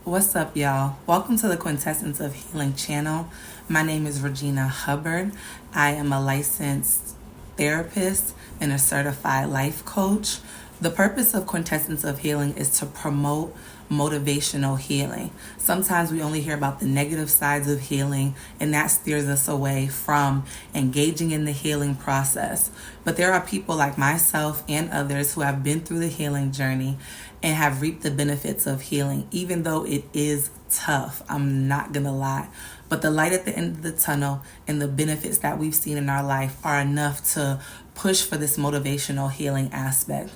What's up, y'all? Welcome to the Quintessence of Healing channel. My name is Regina Hubbard. I am a licensed therapist and a certified life coach. The purpose of Quintessence of Healing is to promote motivational healing. Sometimes we only hear about the negative sides of healing, and that steers us away from engaging in the healing process. But there are people like myself and others who have been through the healing journey and have reaped the benefits of healing, even though it is tough. I'm not gonna lie. But the light at the end of the tunnel and the benefits that we've seen in our life are enough to push for this motivational healing aspect.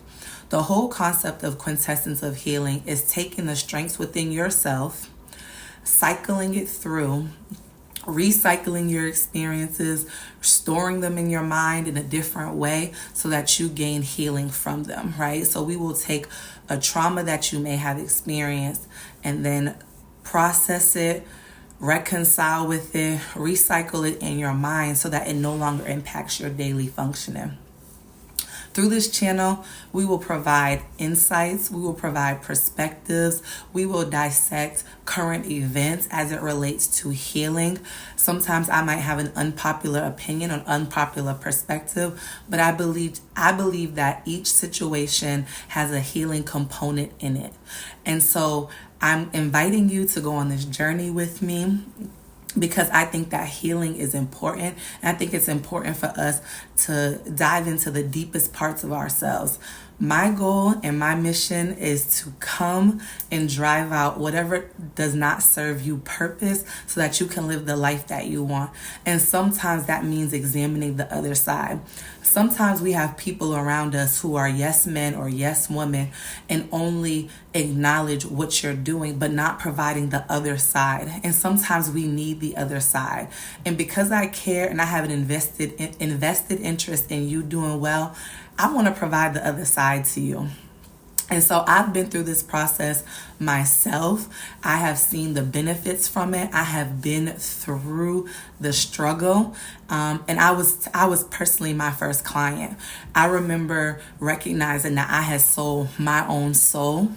The whole concept of Quintessence of Healing is taking the strengths within yourself, cycling it through, recycling your experiences, storing them in your mind in a different way so that you gain healing from them, right? So we will take a trauma that you may have experienced and then process it, reconcile with it, recycle it in your mind so that it no longer impacts your daily functioning. Through this channel, we will provide insights, we will provide perspectives, we will dissect current events as it relates to healing. Sometimes I might have an unpopular opinion, an unpopular perspective, but I believe that each situation has a healing component in it. And so I'm inviting you to go on this journey with me, because I think that healing is important. And I think it's important for us to dive into the deepest parts of ourselves. My goal and my mission is to come and drive out whatever does not serve you purpose so that you can live the life that you want. And sometimes that means examining the other side. Sometimes we have people around us who are yes men or yes women and only acknowledge what you're doing, but not providing the other side. And sometimes we need the other side. And because I care and I have an invested interest in you doing well, I want to provide the other side to you. And so I've been through this process myself. I have seen the benefits from it. I have been through the struggle. And I was personally my first client. I remember recognizing that I had sold my own soul.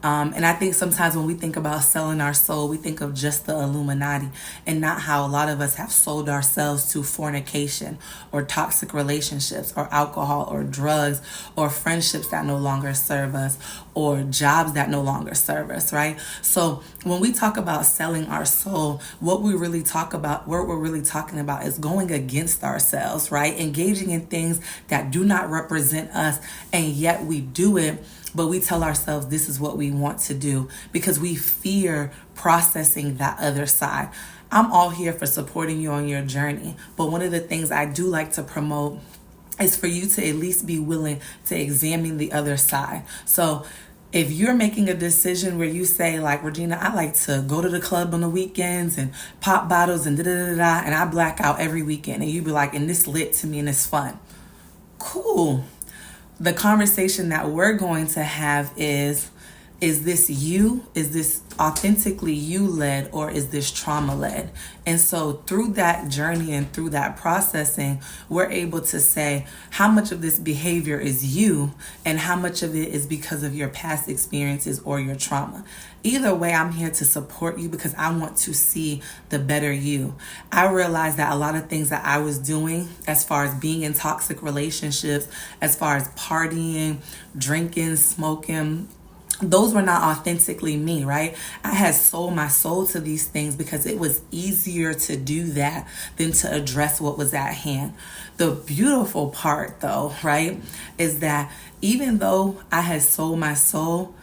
And I think sometimes when we think about selling our soul, we think of just the Illuminati and not how a lot of us have sold ourselves to fornication or toxic relationships or alcohol or drugs or friendships that no longer serve us or jobs that no longer serve us, right? So when we talk about selling our soul, what we're really talking about is going against ourselves, right? Engaging in things that do not represent us, and yet we do it. But we tell ourselves this is what we want to do because we fear processing that other side. I'm all here for supporting you on your journey. But one of the things I do like to promote is for you to at least be willing to examine the other side. So if you're making a decision where you say, like, Regina, I like to go to the club on the weekends and pop bottles and da-da-da-da, and I black out every weekend. And you be like, and this lit to me and it's fun. Cool. The conversation that we're going to have is this you? Is this authentically you led, or is this trauma led? And so through that journey and through that processing, we're able to say how much of this behavior is you and how much of it is because of your past experiences or your trauma. Either way, I'm here to support you because I want to see the better you. I realized that a lot of things that I was doing as far as being in toxic relationships, as far as partying, drinking, smoking, those were not authentically me, right? I had sold my soul to these things because it was easier to do that than to address what was at hand. The beautiful part, though, right, is that even though I had sold my soul,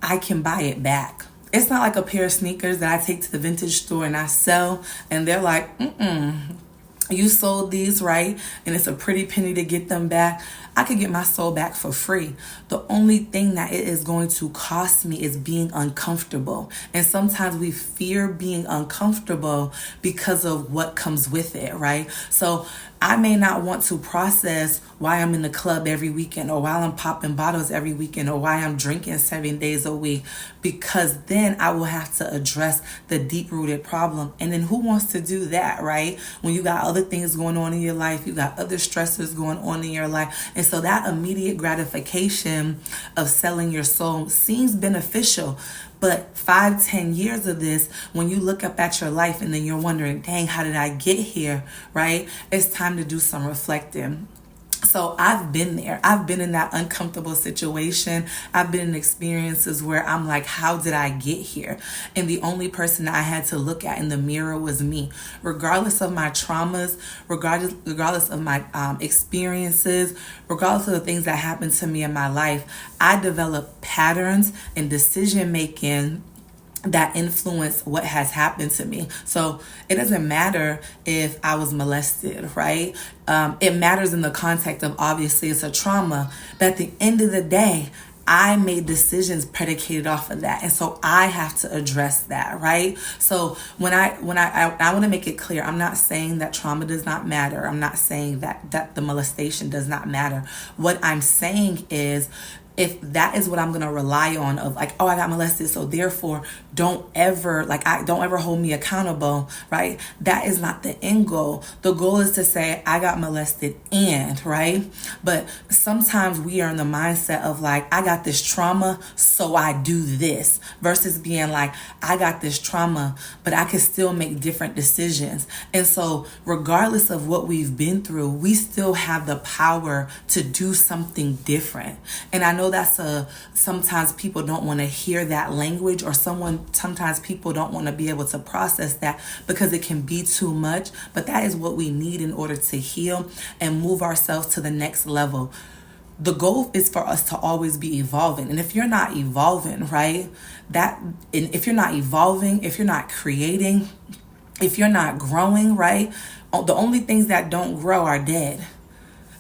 I can buy it back. It's not like a pair of sneakers that I take to the vintage store and I sell and they're like, you sold these, right? And it's a pretty penny to get them back. I could get my soul back for free. The only thing that it is going to cost me is being uncomfortable. And sometimes we fear being uncomfortable because of what comes with it, right? So I may not want to process why I'm in the club every weekend or while I'm popping bottles every weekend or why I'm drinking 7 days a week, because then I will have to address the deep-rooted problem. And then who wants to do that, right? When you got other things going on in your life, you got other stressors going on in your life. And so that immediate gratification of selling your soul seems beneficial, But 5-10 years of this, when you look up at your life and then you're wondering, dang, how did I get here, right? It's time to do some reflecting. So I've been there. I've been in that uncomfortable situation. I've been in experiences where I'm like, how did I get here? And the only person that I had to look at in the mirror was me. Regardless of my traumas, regardless of my experiences, regardless of the things that happened to me in my life, I developed patterns and decision making that influence what has happened to me. So it doesn't matter if I was molested, right? It matters in the context of, obviously it's a trauma, but at the end of the day, I made decisions predicated off of that. And so I have to address that, right? So when I want to make it clear, I'm not saying that trauma does not matter. I'm not saying that the molestation does not matter. What I'm saying is, if that is what I'm going to rely on, of like, oh, I got molested, so therefore don't ever hold me accountable, right? That is not the end goal. The goal is to say, I got molested right? But sometimes we are in the mindset of like, I got this trauma, so I do this, versus being like, I got this trauma, but I can still make different decisions. And so regardless of what we've been through, we still have the power to do something different. And I know sometimes people don't want to hear that language, or sometimes people don't want to be able to process that because it can be too much, but that is what we need in order to heal and move ourselves to the next level. The goal is for us to always be evolving. And if you're not evolving, right, if you're not evolving, if you're not creating, if you're not growing, right, the only things that don't grow are dead.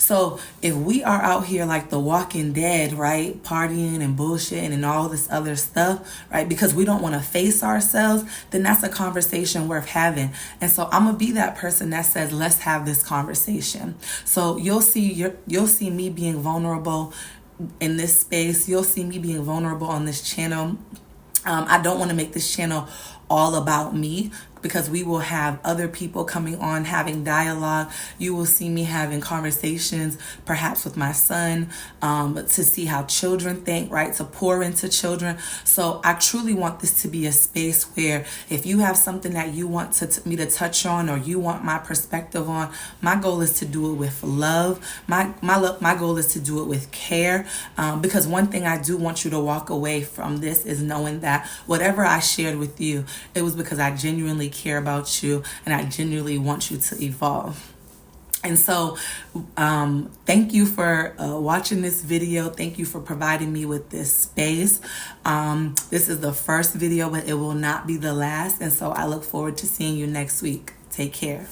So if we are out here like the Walking Dead, right, partying and bullshitting and all this other stuff, right, because we don't want to face ourselves, then that's a conversation worth having. And so I'm gonna be that person that says, let's have this conversation. So you'll see me being vulnerable in this space. You'll see me being vulnerable on this channel. I don't want to make this channel all about me, because we will have other people coming on having dialogue. You will see me having conversations, perhaps with my son, to see how children think, right? To pour into children. So I truly want this to be a space where if you have something that you want me to touch on, or you want my perspective on, my goal is to do it with love. My goal is to do it with care, because one thing I do want you to walk away from this is knowing that whatever I shared with you, it was because I genuinely care about you and I genuinely want you to evolve. And so thank you for watching this video. Thank you for providing me with this space. This is the first video, but it will not be the last. And so I look forward to seeing you next week. Take care.